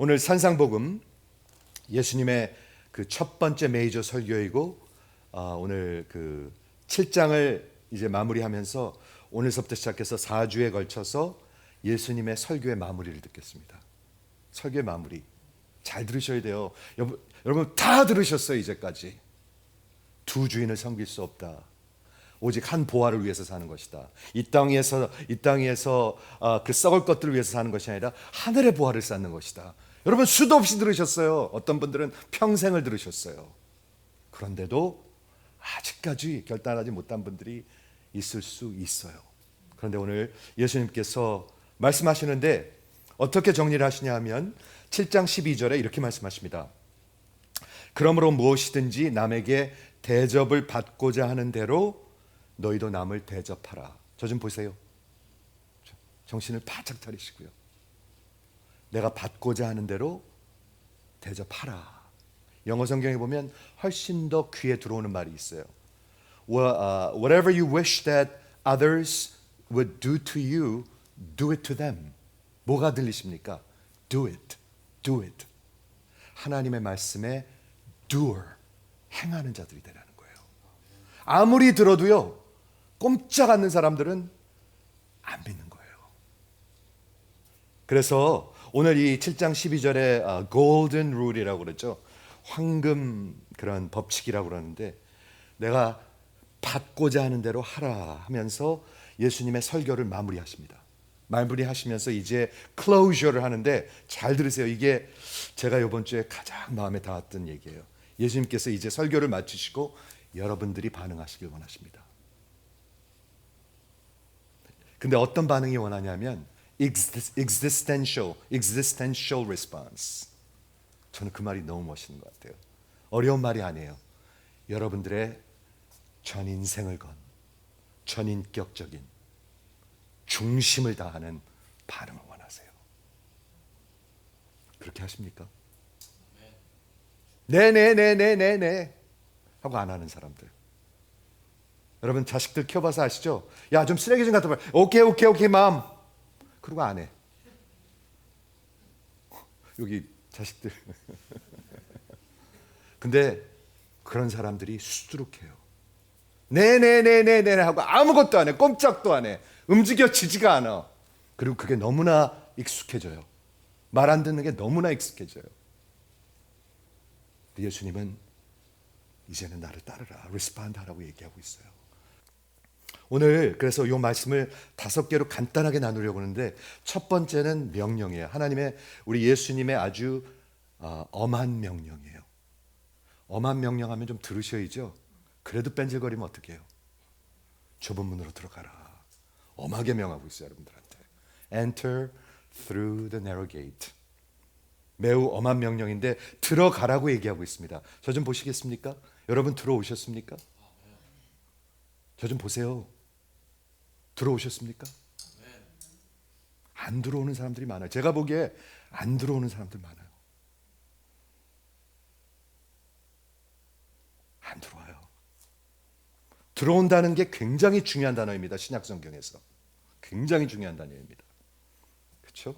오늘 산상복음 예수님의 그 첫 번째 메이저 설교이고 오늘 그 7장을 이제 마무리하면서 오늘서부터 시작해서 4주에 걸쳐서 예수님의 설교의 마무리를 듣겠습니다. 설교의 마무리 잘 들으셔야 돼요. 여러분 다 들으셨어요. 이제까지. 두 주인을 섬길 수 없다. 오직 한 보화를 위해서 사는 것이다. 이 땅에서 그 썩을 것들을 위해서 사는 것이 아니라 하늘의 보화를 쌓는 것이다. 여러분 수도 없이 들으셨어요. 어떤 분들은 평생을 들으셨어요. 그런데도 아직까지 결단하지 못한 분들이 있을 수 있어요. 그런데 오늘 예수님께서 말씀하시는데 어떻게 정리를 하시냐 하면 7장 12절에 이렇게 말씀하십니다. 그러므로 무엇이든지 남에게 대접을 받고자 하는 대로 너희도 남을 대접하라. 저 좀 보세요. 정신을 바짝 차리시고요. 내가 받고자 하는 대로 대접하라. 영어 성경에 보면 훨씬 더 귀에 들어오는 말이 있어요. Whatever you wish that others would do to you, do it to them. 뭐가 들리십니까? Do it, do it. 하나님의 말씀에 doer, 행하는 자들이 되라는 거예요. 아무리 들어도요, 꼼짝 않는 사람들은 안 믿는 거예요. 그래서 오늘 이 7장 12절에 golden rule이라고 그러죠. 황금 그런 법칙이라고 그러는데 내가 받고자 하는 대로 하라 하면서 예수님의 설교를 마무리하십니다. 마무리하시면서 이제 closure를 하는데 잘 들으세요. 이게 제가 이번 주에 가장 마음에 닿았던 얘기예요. 예수님께서 이제 설교를 마치시고 여러분들이 반응하시길 원하십니다. 근데 어떤 반응이 원하냐면 existential response. 저는 그 말이 너무 멋있는 것 같아요. 어려운 말이 아니에요. 여러분들의 전 인생을 건 전인격적인 중심을 다하는 반응을 원하세요. 그렇게 하십니까? 네네네네네네 하고 안 하는 사람들. 여러분 자식들 키워봐서 아시죠? 야 좀 쓰레기 좀 갖다 봐. 오케이 맘. 그러고 안 해. 여기 자식들. 근데 그런 사람들이 수두룩해요. 네네네네네 하고 아무것도 안 해. 꼼짝도 안 해. 움직여지지가 않아. 그리고 그게 너무나 익숙해져요. 말 안 듣는 게 너무나 익숙해져요. 예수님은 이제는 나를 따르라. 리스폰드 하라고 얘기하고 있어요. 오늘 그래서 이 말씀을 5개로 간단하게 나누려고 하는데 첫 번째는 명령이에요. 하나님의 우리 예수님의 아주 엄한 명령이에요. 엄한 명령하면 좀 들으셔야죠. 그래도 뺀질거리면 어떻게 해요? 좁은 문으로 들어가라. 엄하게 명하고 있어요. 여러분들한테. Enter through the narrow gate. 매우 엄한 명령인데 들어가라고 얘기하고 있습니다. 저 좀 보시겠습니까? 여러분 들어오셨습니까? 저 좀 보세요. 들어오셨습니까? 안 들어오는 사람들이 많아요. 제가 보기에 안 들어오는 사람들 많아요. 안 들어와요. 들어온다는 게 굉장히 중요한 단어입니다. 신약 성경에서. 굉장히 중요한 단어입니다. 그렇죠?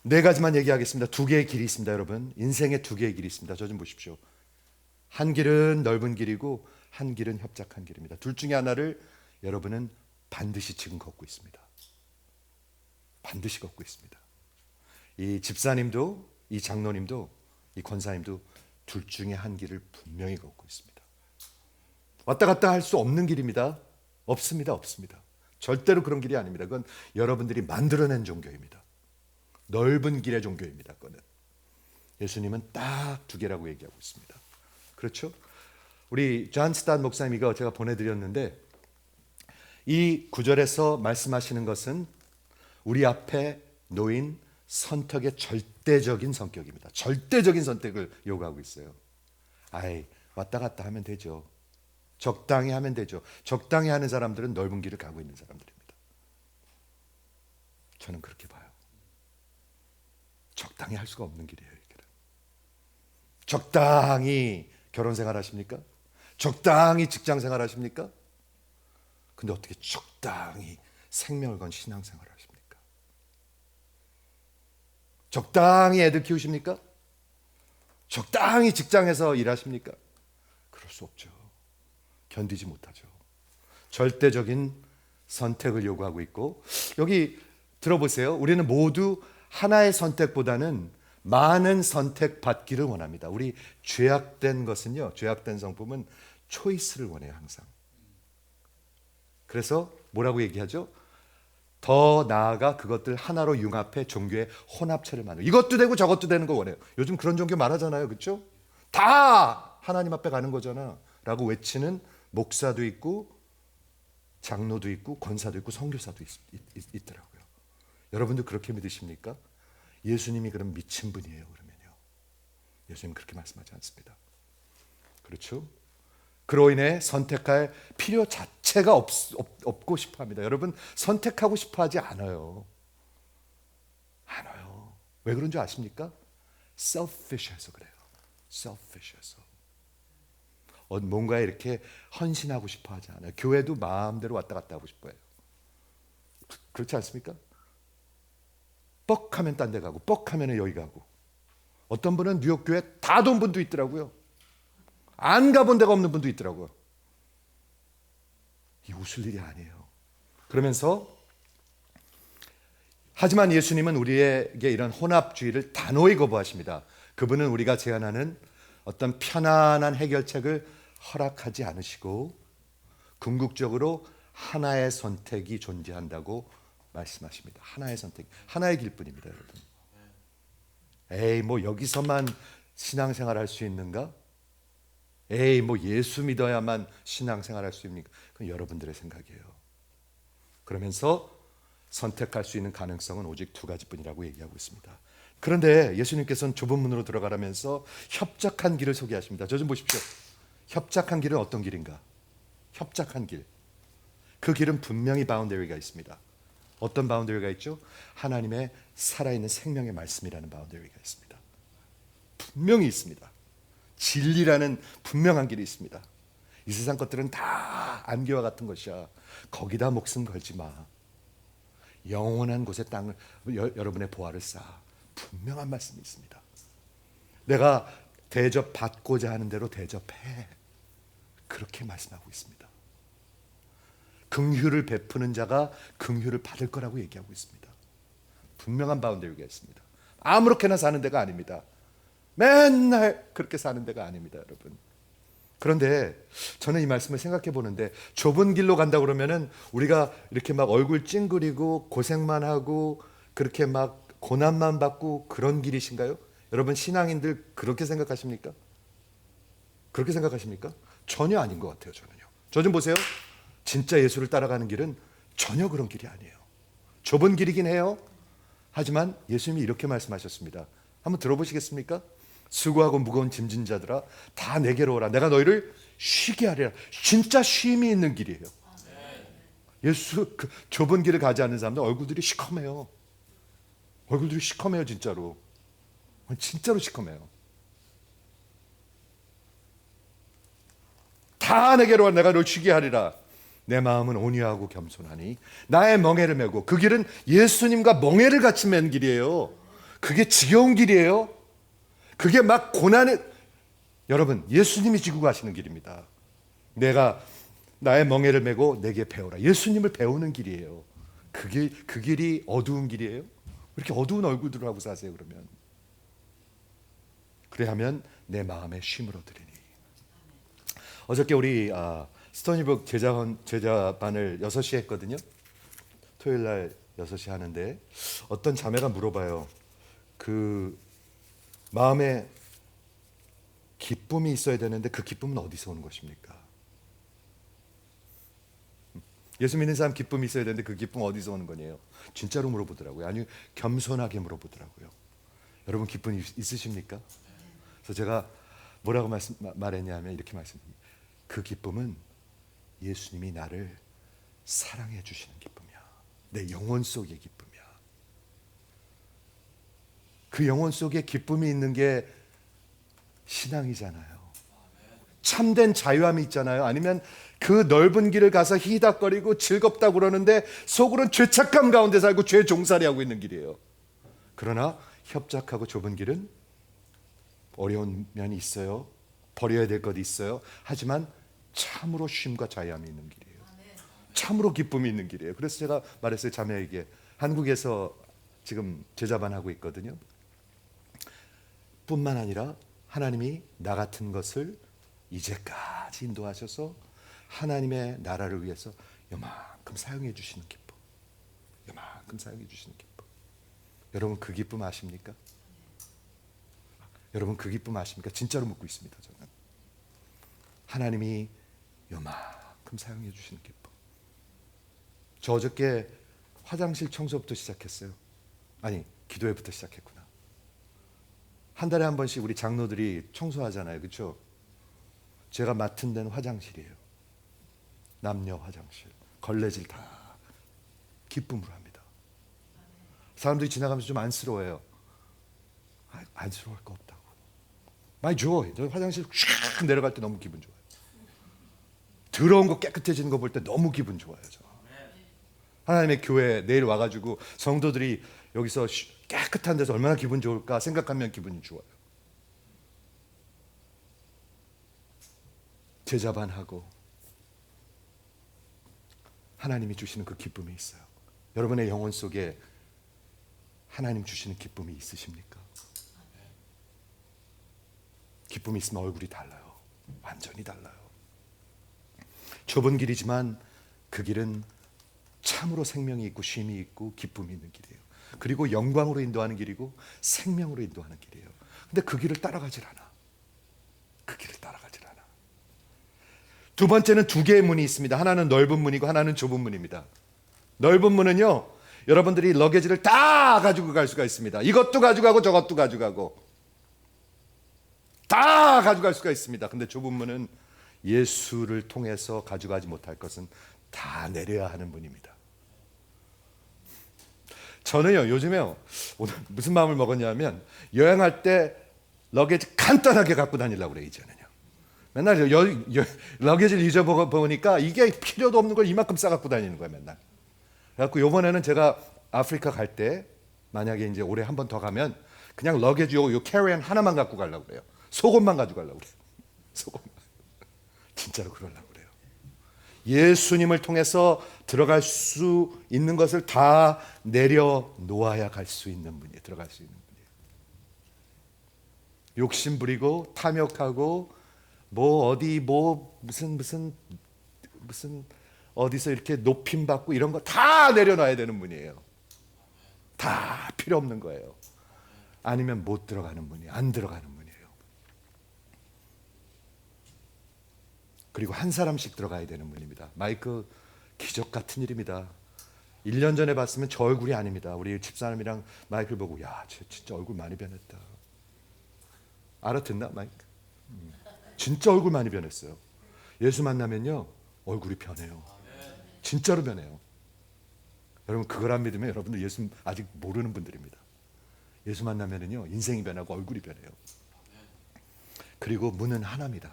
4가지만 얘기하겠습니다. 2개의 길이 있습니다, 여러분. 인생에 2개의 길이 있습니다. 저 좀 보십시오. 한 길은 넓은 길이고 한 길은 협착한 길입니다. 둘 중에 하나를 여러분은 반드시 지금 걷고 있습니다. 반드시 걷고 있습니다. 이 집사님도 이 장로님도 이 권사님도 둘 중에 한 길을 분명히 걷고 있습니다. 왔다 갔다 할 수 없는 길입니다. 없습니다. 절대로 그런 길이 아닙니다. 그건 여러분들이 만들어낸 종교입니다. 넓은 길의 종교입니다. 그거는 예수님은 딱 2개라고 얘기하고 있습니다. 그렇죠? 우리 존 스ታት 목사님 이거 제가 보내드렸는데 이 구절에서 말씀하시는 것은 우리 앞에 놓인 선택의 절대적인 성격입니다. 절대적인 선택을 요구하고 있어요. 왔다 갔다 하면 되죠. 적당히 하면 되죠. 적당히 하는 사람들은 넓은 길을 가고 있는 사람들입니다. 저는 그렇게 봐요. 적당히 할 수가 없는 길이에요. 이 길은. 적당히 결혼생활 하십니까? 적당히 직장생활 하십니까? 근데 어떻게 적당히 생명을 건 신앙생활을 하십니까? 적당히 애들 키우십니까? 적당히 직장에서 일하십니까? 그럴 수 없죠. 견디지 못하죠. 절대적인 선택을 요구하고 있고, 여기 들어보세요. 우리는 모두 하나의 선택보다는 많은 선택 받기를 원합니다. 우리 죄악된 것은요, 죄악된 성품은 초이스를 원해요, 항상. 그래서 뭐라고 얘기하죠? 더 나아가 그것들 하나로 융합해 종교의 혼합체를 만들어. 이것도 되고 저것도 되는 거 원해요. 요즘 그런 종교 말하잖아요, 그렇죠? 다 하나님 앞에 가는 거잖아 라고 외치는 목사도 있고 장로도 있고 권사도 있고 선교사도 있더라고요. 여러분도 그렇게 믿으십니까? 예수님이 그럼 미친 분이에요, 그러면요? 예수님은 그렇게 말씀하지 않습니다. 그렇죠? 그로 인해 선택할 필요 자체가 없고 싶어 합니다. 여러분, 선택하고 싶어 하지 않아요. 왜 그런 줄 아십니까? selfish해서 그래요. selfish해서. 뭔가에 이렇게 헌신하고 싶어 하지 않아요. 교회도 마음대로 왔다 갔다 하고 싶어요. 그렇지 않습니까? 뻑하면 딴 데 가고 뻑하면 여기 가고. 어떤 분은 뉴욕 교회 다 돈 분도 있더라고요. 안 가본 데가 없는 분도 있더라고요. 이 웃을 일이 아니에요. 그러면서 하지만 예수님은 우리에게 이런 혼합주의를 단호히 거부하십니다. 그분은 우리가 제안하는 어떤 편안한 해결책을 허락하지 않으시고 궁극적으로 하나의 선택이 존재한다고 말씀하십니다. 하나의 선택, 하나의 길뿐입니다, 여러분. 에이, 뭐 여기서만 신앙생활 할 수 있는가? 에이, 뭐 예수 믿어야만 신앙생활 할 수 있습니까? 그건 여러분들의 생각이에요. 그러면서 선택할 수 있는 가능성은 오직 두 가지뿐이라고 얘기하고 있습니다. 그런데 예수님께서는 좁은 문으로 들어가라면서 협착한 길을 소개하십니다. 저 좀 보십시오. 협착한 길은 어떤 길인가? 협착한 길. 그 길은 분명히 바운더리가 있습니다. 어떤 바운더리가 있죠? 하나님의 살아있는 생명의 말씀이라는 바운더리가 있습니다. 분명히 있습니다. 진리라는 분명한 길이 있습니다. 이 세상 것들은 다 안개와 같은 것이야. 거기다 목숨 걸지 마. 영원한 곳에 땅을 여러분의 보화를 쌓아. 분명한 말씀이 있습니다. 내가 대접받고자 하는 대로 대접해. 그렇게 말씀하고 있습니다. 긍휼을 베푸는 자가 긍휼을 받을 거라고 얘기하고 있습니다. 분명한 바운더리가 있습니다. 아무렇게나 사는 데가 아닙니다. 맨날 그렇게 사는 데가 아닙니다, 여러분. 그런데 저는 이 말씀을 생각해 보는데, 좁은 길로 간다 그러면은 우리가 이렇게 막 얼굴 찡그리고 고생만 하고 그렇게 막 고난만 받고 그런 길이신가요? 여러분, 신앙인들 그렇게 생각하십니까? 그렇게 생각하십니까? 전혀 아닌 것 같아요. 저는요. 저 좀 보세요. 진짜 예수를 따라가는 길은 전혀 그런 길이 아니에요. 좁은 길이긴 해요. 하지만 예수님이 이렇게 말씀하셨습니다. 한번 들어보시겠습니까? 수고하고 무거운 짐진 자들아, 다 내게로 오라. 내가 너희를 쉬게 하리라. 진짜 쉼이 있는 길이에요. 예수 그 좁은 길을 가지 않는 사람들 얼굴들이 시커매요. 얼굴들이 시커매요, 진짜로. 진짜로 시커매요. 다 내게로 와. 내가 너를 쉬게 하리라. 내 마음은 온유하고 겸손하니 나의 멍에를 메고. 그 길은 예수님과 멍에를 같이 맨 길이에요. 그게 지겨운 길이에요. 그게 막 고난의, 여러분, 예수님이 지고 가시는 길입니다. 내가 나의 멍에를 메고 내게 배우라. 예수님을 배우는 길이에요. 그 길이 어두운 길이에요. 왜 이렇게 어두운 얼굴들을 하고 사세요, 그러면? 그래야면 내 마음에 쉼을 얻으리니. 어저께 우리 스토니북 제자반을 6시에 했거든요. 토요일 날 6시 하는데 어떤 자매가 물어봐요. 그 마음에 기쁨이 있어야 되는데 그 기쁨은 어디서 오는 것입니까? 예수 믿는 사람 기쁨이 있어야 되는데 그 기쁨 어디서 오는 거냐요? 진짜로 물어보더라고요. 아니, 겸손하게 물어보더라고요. 여러분, 기쁨 있으십니까? 그래서 제가 뭐라고 말했냐면 이렇게 말씀드립니다. 그 기쁨은 예수님이 나를 사랑해 주시는 기쁨이야. 내 영혼 속의 기쁨이야. 그 영혼 속에 기쁨이 있는 게 신앙이잖아요. 참된 자유함이 있잖아요. 아니면 그 넓은 길을 가서 히닥거리고 즐겁다고 그러는데 속으로는 죄책감 가운데 살고 죄 종살이 하고 있는 길이에요. 그러나 협착하고 좁은 길은 어려운 면이 있어요. 버려야 될 것이 있어요. 하지만 참으로 쉼과 자유함이 있는 길이에요. 참으로 기쁨이 있는 길이에요. 그래서 제가 말했어요. 자매에게 한국에서 지금 제자반하고 있거든요. 뿐만 아니라 하나님이 나 같은 것을 이제까지 인도하셔서 하나님의 나라를 위해서 요만큼 사용해 주시는 기쁨, 요만큼 사용해 주시는 기쁨. 여러분 그 기쁨 아십니까? 여러분 그 기쁨 아십니까? 진짜로 묻고 있습니다. 저는 하나님이 요만큼 사용해 주시는 기쁨. 저 어저께 화장실 청소부터 시작했어요. 아니 기도회부터 시작했구나. 한 달에 한 번씩 우리 장로들이 청소하잖아요. 그렇죠? 제가 맡은 데는 화장실이에요. 남녀 화장실. 걸레질 다 기쁨으로 합니다. 사람들이 지나가면서 좀 안쓰러워해요. 안쓰러울 거 없다고. My joy. 저 화장실 쫙 내려갈 때 너무 기분 좋아요. 더러운 거 깨끗해지는 거 볼 때 너무 기분 좋아요. 저. 하나님의 교회 내일 와가지고 성도들이 여기서 깨끗한 데서 얼마나 기분 좋을까 생각하면 기분이 좋아요. 제자반하고 하나님이 주시는 그 기쁨이 있어요. 여러분의 영혼 속에 하나님 주시는 기쁨이 있으십니까? 기쁨이 있으면 얼굴이 달라요. 완전히 달라요. 좁은 길이지만 그 길은 참으로 생명이 있고 쉼이 있고 기쁨이 있는 길이에요. 그리고 영광으로 인도하는 길이고 생명으로 인도하는 길이에요. 근데 그 길을 따라가질 않아. 그 길을 따라가질 않아. 두 번째는 두 개의 문이 있습니다. 하나는 넓은 문이고 하나는 좁은 문입니다. 넓은 문은요, 여러분들이 러게지를 다 가지고 갈 수가 있습니다. 이것도 가져가고 저것도 가져가고 다 가져갈 수가 있습니다. 근데 좁은 문은 예수를 통해서 가져가지 못할 것은 다 내려야 하는 문입니다. 저는요 요즘에요 오늘 무슨 마음을 먹었냐면 여행할 때 러게지 간단하게 갖고 다니려고 그래요. 이제는요 맨날 러게지를 잊어보니까 이게 필요도 없는 걸 이만큼 싸갖고 다니는 거예요. 맨날. 그래갖고 요번에는 제가 아프리카 갈 때 만약에 이제 올해 한 번 더 가면 그냥 러게지 요 캐리언 하나만 갖고 가려고 그래요. 속옷만 가져가려고 그래요. 속옷만. 진짜로 그러려고 그래요. 예수님을 통해서 들어갈 수 있는 것을 다 내려놓아야 갈 수 있는 분이에요. 들어갈 수 있는 분이에요. 욕심 부리고 탐욕하고 뭐 어디 뭐 무슨 어디서 이렇게 높임 받고 이런 거 다 내려놔야 되는 분이에요. 다 필요 없는 거예요. 아니면 못 들어가는 분이에요. 안 들어가는 분이에요. 그리고 한 사람씩 들어가야 되는 분입니다. 마이크 기적 같은 일입니다. 1년 전에 봤으면 저 얼굴이 아닙니다. 우리 집사람이랑 마이크를 보고 야, 쟤 진짜 얼굴 많이 변했다. 알아듣나 마이크? 진짜 얼굴 많이 변했어요. 예수 만나면요 얼굴이 변해요. 진짜로 변해요. 여러분 그걸 안 믿으면 여러분들 예수 아직 모르는 분들입니다. 예수 만나면은요 인생이 변하고 얼굴이 변해요. 그리고 문은 하나입니다.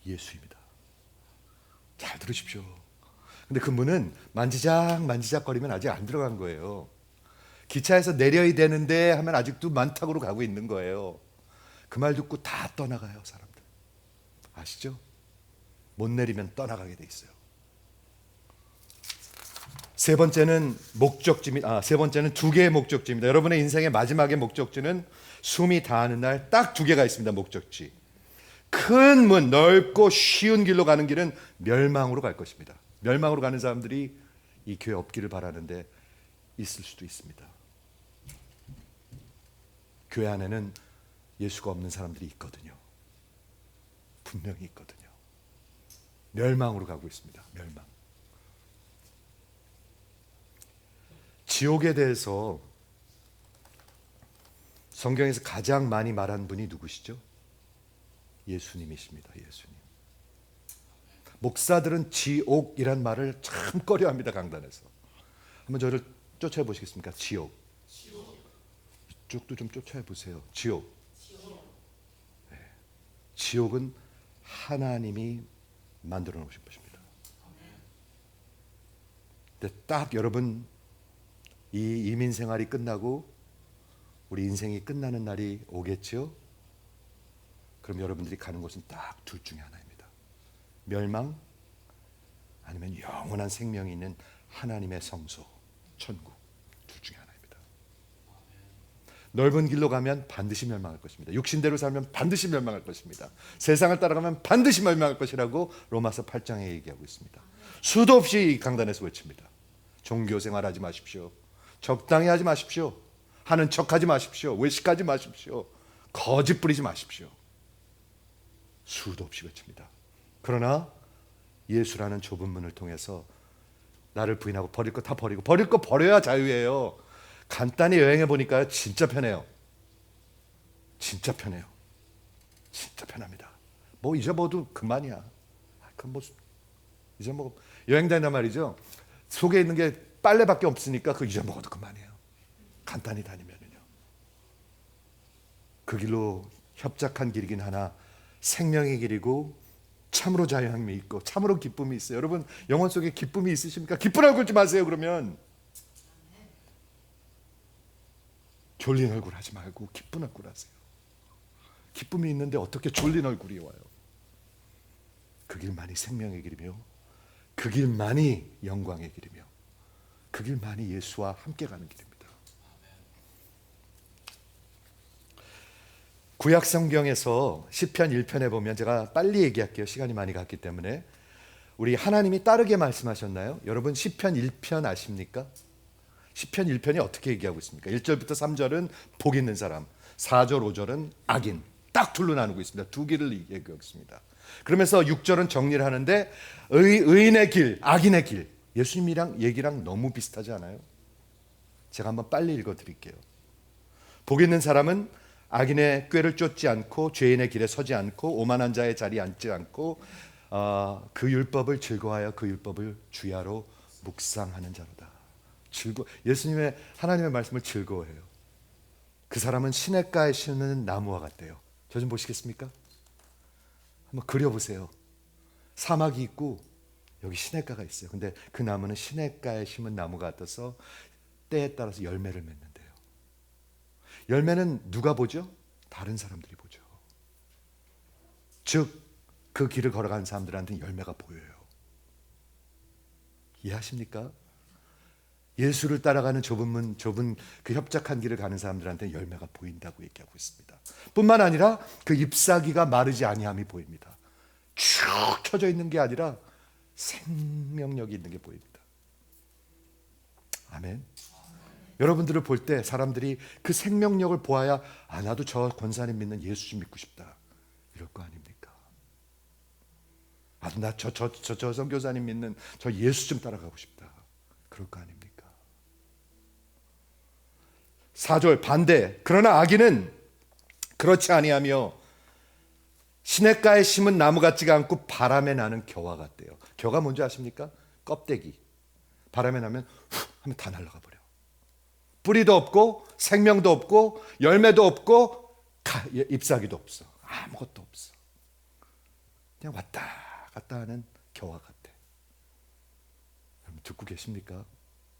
예수입니다. 잘 들으십시오. 근데 그 문은 만지작거리면 아직 안 들어간 거예요. 기차에서 내려야 되는데 하면 아직도 만탁으로 가고 있는 거예요. 그 말 듣고 다 떠나가요 사람들. 아시죠? 못 내리면 떠나가게 돼 있어요. 세 번째는 두 개의 목적지입니다. 여러분의 인생의 마지막의 목적지는 숨이 다하는 날 딱 두 개가 있습니다. 목적지. 큰 문, 넓고 쉬운 길로 가는 길은 멸망으로 갈 것입니다. 멸망으로 가는 사람들이 이 교회 없기를 바라는데 있을 수도 있습니다. 교회 안에는 예수가 없는 사람들이 있거든요. 분명히 있거든요. 멸망으로 가고 있습니다. 멸망. 지옥에 대해서 성경에서 가장 많이 말한 분이 누구시죠? 예수님이십니다. 예수님. 목사들은 지옥이란 말을 참 꺼려합니다. 강단에서. 한번 저를 쫓아해 보시겠습니까? 지옥. 이쪽도 좀 쫓아해 보세요. 지옥. 네. 지옥은 하나님이 만들어 놓으신 것입니다. 근데 딱 여러분 이 이민 생활이 끝나고 우리 인생이 끝나는 날이 오겠죠? 그럼 여러분들이 가는 곳은 딱 둘 중에 하나입니다. 멸망 아니면 영원한 생명이 있는 하나님의 성소, 천국. 둘 중에 하나입니다. 넓은 길로 가면 반드시 멸망할 것입니다. 육신대로 살면 반드시 멸망할 것입니다. 세상을 따라가면 반드시 멸망할 것이라고 로마서 8장에 얘기하고 있습니다. 수도 없이 강단에서 외칩니다. 종교 생활하지 마십시오. 적당히 하지 마십시오. 하는 척하지 마십시오. 외식하지 마십시오. 거짓 부리지 마십시오. 수도 없이 외칩니다. 그러나 예수라는 좁은 문을 통해서 나를 부인하고 버릴 거 다 버리고, 버릴 거 버려야 자유예요. 간단히 여행해 보니까요, 진짜 편해요. 진짜 편해요. 진짜 편합니다. 뭐 잊어먹어도 그만이야. 그럼 뭐 잊어먹어. 여행 다닌단 말이죠. 속에 있는 게 빨래밖에 없으니까 그 잊어먹어도 그만이에요. 간단히 다니면은요. 그 길로 협착한 길이긴 하나 생명의 길이고 참으로 자유함이 있고 참으로 기쁨이 있어요. 여러분 영혼 속에 기쁨이 있으십니까? 기쁜 얼굴 좀 하세요. 그러면 졸린 얼굴 하지 말고 기쁜 얼굴 하세요. 기쁨이 있는데 어떻게 졸린 얼굴이 와요? 그 길만이 생명의 길이며 그 길만이 영광의 길이며 그 길만이 예수와 함께 가는 길입니다. 구약 성경에서 시편 1편에 보면, 제가 빨리 얘기할게요. 시간이 많이 갔기 때문에. 우리 하나님이 따르게 말씀하셨나요? 여러분 시편 1편 아십니까? 시편 1편이 어떻게 얘기하고 있습니까? 1절부터 3절은 복 있는 사람, 4절 5절은 악인, 딱 둘로 나누고 있습니다. 두 길을 얘기하고 있습니다. 그러면서 6절은 정리를 하는데 의인의 길, 악인의 길, 예수님이랑 얘기랑 너무 비슷하지 않아요? 제가 한번 빨리 읽어드릴게요. 복 있는 사람은 악인의 꾀를 쫓지 않고 죄인의 길에 서지 않고 오만한 자의 자리에 앉지 않고 그 율법을 즐거워하여 그 율법을 주야로 묵상하는 자로다. 예수님의 하나님의 말씀을 즐거워해요. 그 사람은 시냇가에 심는 나무와 같대요. 저 좀 보시겠습니까? 한번 그려보세요. 사막이 있고 여기 시냇가가 있어요. 근데 그 나무는 시냇가에 심은 나무 같아서 때에 따라서 열매를 맺는데요. 열매는 누가 보죠? 다른 사람들이 보죠. 즉 그 길을 걸어가는 사람들한테는 열매가 보여요. 이해하십니까? 예수를 따라가는 좁은 그 협착한 길을 가는 사람들한테는 열매가 보인다고 얘기하고 있습니다. 뿐만 아니라 그 잎사귀가 마르지 아니함이 보입니다. 쭉 켜져 있는 게 아니라 생명력이 있는 게 보입니다. 아멘. 여러분들을 볼 때 사람들이 그 생명력을 보아야 나도 저 권사님 믿는 예수 좀 믿고 싶다 이럴 거 아닙니까? 나 저 선교사님 믿는 저 예수 좀 따라가고 싶다 그럴 거 아닙니까? 4절 반대. 그러나 악인은 그렇지 아니하며 시냇가에 심은 나무 같지가 않고 바람에 나는 겨와 같대요. 겨가 뭔지 아십니까? 껍데기. 바람에 나면 훅 하면 다 날아가 버려. 뿌리도 없고 생명도 없고 열매도 없고 잎사귀도 없어. 아무것도 없어. 그냥 왔다 갔다 하는 겨와 같아. 여러분 듣고 계십니까?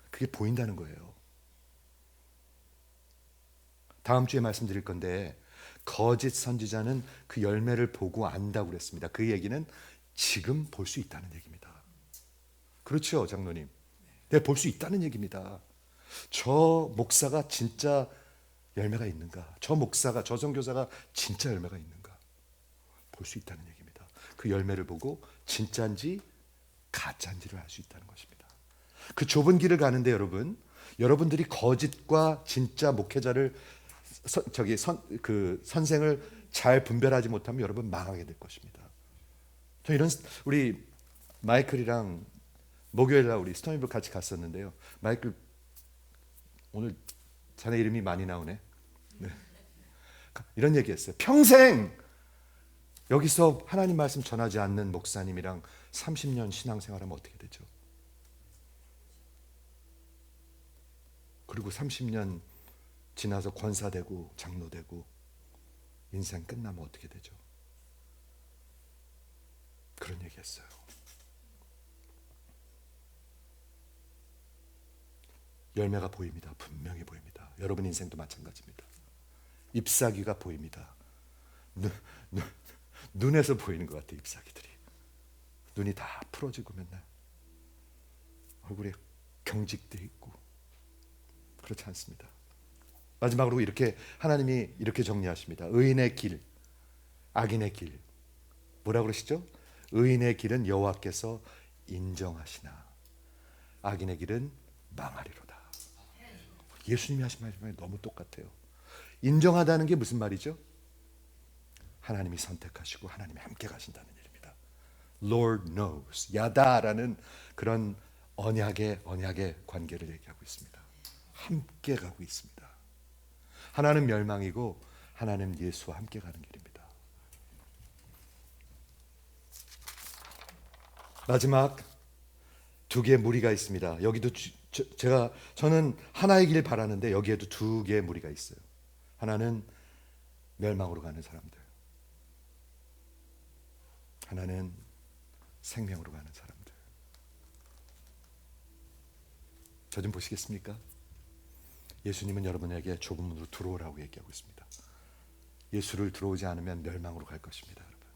그게 보인다는 거예요. 다음 주에 말씀드릴 건데 거짓 선지자는 그 열매를 보고 안다고 그랬습니다. 그 얘기는 지금 볼 수 있다는 얘기입니다. 그렇죠, 장로님? 네, 볼 수 있다는 얘기입니다. 저 목사가 진짜 열매가 있는가? 저 목사가, 저 선교사가 진짜 열매가 있는가? 볼 수 있다는 얘기입니다. 그 열매를 보고 진짜인지 가짜인지를 알 수 있다는 것입니다. 그 좁은 길을 가는데 여러분들이 거짓과 진짜 목회자를 선생을 잘 분별하지 못하면 여러분 망하게 될 것입니다. 저 이런 우리 마이클이랑 목요일날 우리 스토니브 같이 갔었는데요. 마이클 오늘 자네 이름이 많이 나오네. 네. 이런 얘기했어요. 평생 여기서 하나님 말씀 전하지 않는 목사님이랑 30년 신앙생활하면 어떻게 되죠? 그리고 30년 지나서 권사되고 장로되고 인생 끝나면 어떻게 되죠? 그런 얘기했어요. 열매가 보입니다. 분명히 보입니다. 여러분 인생도 마찬가지입니다. 잎사귀가 보입니다. 눈, 눈에서 보이는 것 같아요. 잎사귀들이. 눈이 다 풀어지고 맨날 얼굴에 경직돼 있고 그렇지 않습니다. 마지막으로 이렇게 하나님이 이렇게 정리하십니다. 의인의 길, 악인의 길. 뭐라고 그러시죠? 의인의 길은 여호와께서 인정하시나 악인의 길은 망하리로다. 예수님이 하신 말씀이 너무 똑같아요. 인정하다는 게 무슨 말이죠? 하나님이 선택하시고 하나님이 함께 가신다는 일입니다. Lord knows, 야다라는 그런 언약의 관계를 얘기하고 있습니다. 함께 가고 있습니다. 하나는 멸망이고 하나는 예수와 함께 가는 길입니다. 마지막 두 개의 무리가 있습니다. 여기도 저는 하나의 길 바라는데 여기에도 두 개의 무리가 있어요. 하나는 멸망으로 가는 사람들, 하나는 생명으로 가는 사람들. 저 좀 보시겠습니까? 예수님은 여러분에게 좁은 문으로 들어오라고 얘기하고 있습니다. 예수를 들어오지 않으면 멸망으로 갈 것입니다. 여러분,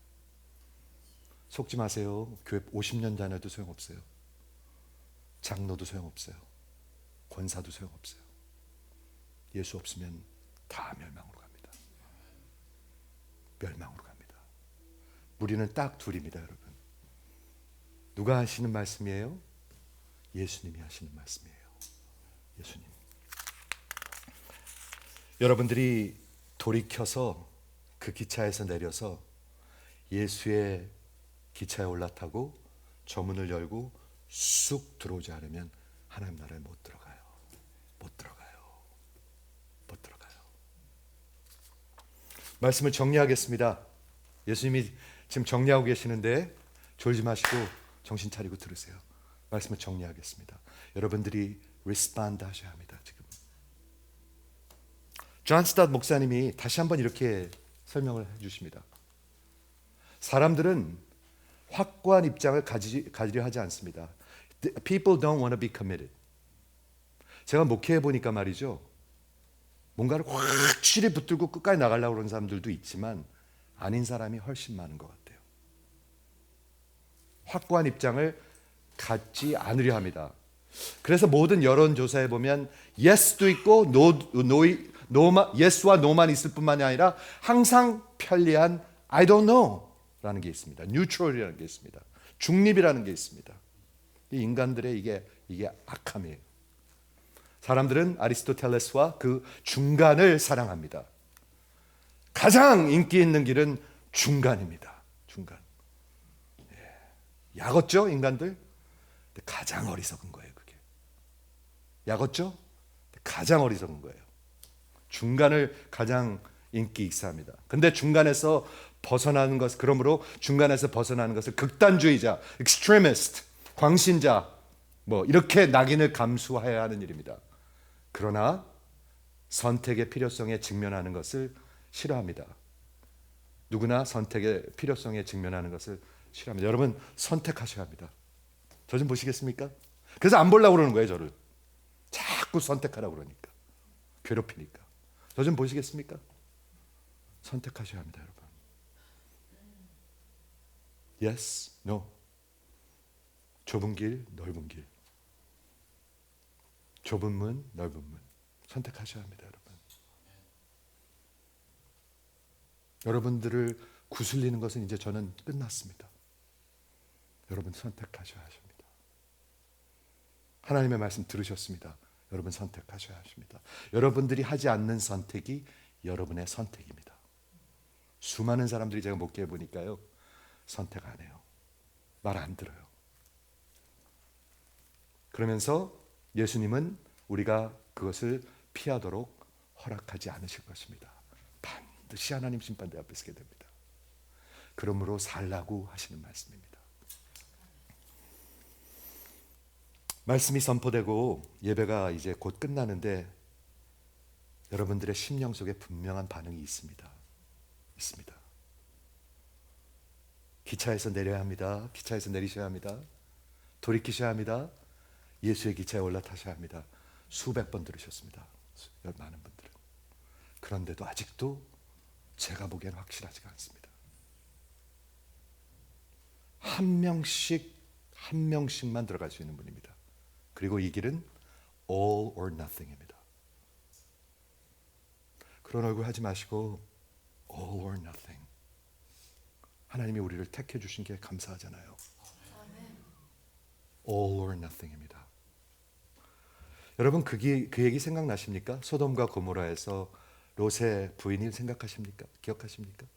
속지 마세요. 교회 50년 다녀도 소용없어요. 장로도 소용없어요. 권사도 소용없어요. 예수 없으면 다 멸망으로 갑니다. 멸망으로 갑니다. 우리는 딱 둘입니다. 여러분, 누가 하시는 말씀이에요? 예수님이 하시는 말씀이에요. 예수님. 여러분들이 돌이켜서 그 기차에서 내려서 예수의 기차에 올라타고 저 문을 열고 쑥 들어오지 않으면 하나님 나라에 못 들어가요. 못 들어가요. 못 들어가요. 말씀을 정리하겠습니다. 예수님이 지금 정리하고 계시는데 졸지 마시고 정신 차리고 들으세요. 말씀을 정리하겠습니다. 여러분들이 리스폰드 하셔야 합니다. 지금 존 스타트 목사님이 다시 한번 이렇게 설명을 해주십니다. 사람들은 확고한 입장을 가지려 하지 않습니다. People don't want to be committed. 제가 목회해 보니까 말이죠, 뭔가를 확실히 붙들고 끝까지 나가려고 그러는 사람들도 있지만 아닌 사람이 훨씬 많은 것 같아요. 확고한 입장을 갖지 않으려 합니다. 그래서 모든 여론조사에 보면 yes도 있고 yes와 no만 있을 뿐만이 아니라 항상 편리한 I don't know 라는 게 있습니다. neutral이라는 게 있습니다. 중립이라는 게 있습니다. 이 인간들의 이게 악함이에요. 사람들은 아리스토텔레스와 그 중간을 사랑합니다. 가장 인기 있는 길은 중간입니다. 중간. 약었죠, 인간들? 근데 가장 어리석은 거예요, 그게. 약었죠? 가장 어리석은 거예요. 중간을 가장 인기 익사합니다. 근데 중간에서 벗어나는 것, 그러므로 중간에서 벗어나는 것을 극단주의자, extremist, 광신자, 뭐 이렇게 낙인을 감수해야 하는 일입니다. 그러나 선택의 필요성에 직면하는 것을 싫어합니다. 누구나 선택의 필요성에 직면하는 것을 싫어합니다. 여러분, 선택하셔야 합니다. 저 좀 보시겠습니까? 그래서 안 보려고 그러는 거예요, 저를. 자꾸 선택하라고 그러니까. 괴롭히니까. 저 좀 보시겠습니까? 선택하셔야 합니다, 여러분. Yes, no. 좁은 길, 넓은 길. 좁은 문, 넓은 문. 선택하셔야 합니다, 여러분. 여러분들을 구슬리는 것은 이제 저는 끝났습니다. 여러분 선택하셔야 하십니다. 하나님의 말씀 들으셨습니다. 여러분 선택하셔야 하십니다. 여러분들이 하지 않는 선택이 여러분의 선택입니다. 수많은 사람들이 제가 목회해 보니까요, 선택 안 해요. 말 안 들어요. 그러면서 예수님은 우리가 그것을 피하도록 허락하지 않으실 것입니다. 반드시 하나님 심판대 앞에 서게 됩니다. 그러므로 살라고 하시는 말씀입니다. 말씀이 선포되고 예배가 이제 곧 끝나는데 여러분들의 심령 속에 분명한 반응이 있습니다. 있습니다. 기차에서 내려야 합니다. 기차에서 내리셔야 합니다. 돌이키셔야 합니다. 예수의 기차에 올라타셔야 합니다. 수백 번 들으셨습니다. 많은 분들은. 그런데도 아직도 제가 보기에는 확실하지가 않습니다. 한 명씩만 들어갈 수 있는 분입니다. 그리고 이 길은 all or nothing입니다. 그런 얼굴 하지 마시고 all or nothing. 하나님이 우리를 택해 주신 게 감사하잖아요. all or nothing입니다. 여러분 그 얘기 생각나십니까? 소돔과 고모라에서 롯의 부인을 생각하십니까? 기억하십니까?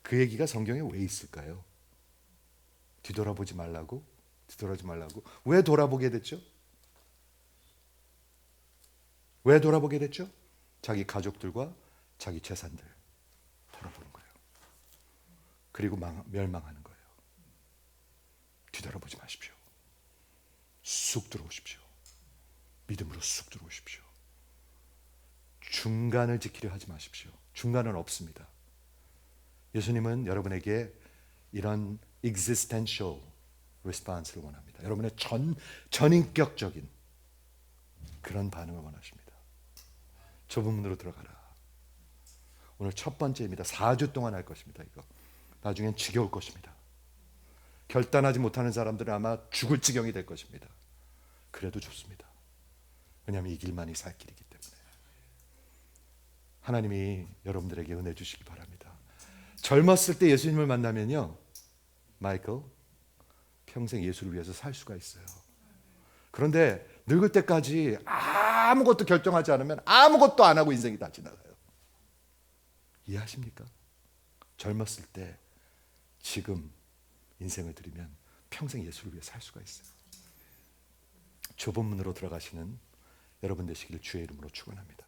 그 얘기가 성경에 왜 있을까요? 뒤돌아보지 말라고? 왜 돌아보게 됐죠? 왜 돌아보게 됐죠? 자기 가족들과 자기 재산들 돌아보는 거예요. 그리고 멸망하는 거예요. 뒤돌아보지 마십시오. 쑥 들어오십시오. 믿음으로 쑥 들어오십시오. 중간을 지키려 하지 마십시오. 중간은 없습니다. 예수님은 여러분에게 이런 existential response를 원합니다. 여러분의 전인격적인 그런 반응을 원하십니다. 좁은 문으로 들어가라. 오늘 첫 번째입니다. 4주 동안 할 것입니다. 이거 나중엔 지겨울 것입니다. 결단하지 못하는 사람들은 아마 죽을 지경이 될 것입니다. 그래도 좋습니다. 왜냐하면 이 길만이 살 길이기 때문에. 하나님이 여러분들에게 은혜 주시기 바랍니다. 젊었을 때 예수님을 만나면요, 마이클, 평생 예수를 위해서 살 수가 있어요. 그런데 늙을 때까지 아무것도 결정하지 않으면 아무것도 안 하고 인생이 다 지나가요. 이해하십니까? 젊었을 때 지금 인생을 드리면 평생 예수를 위해 살 수가 있어요. 좁은 문으로 들어가시는 여러분 되시기를 주의 이름으로 축원합니다.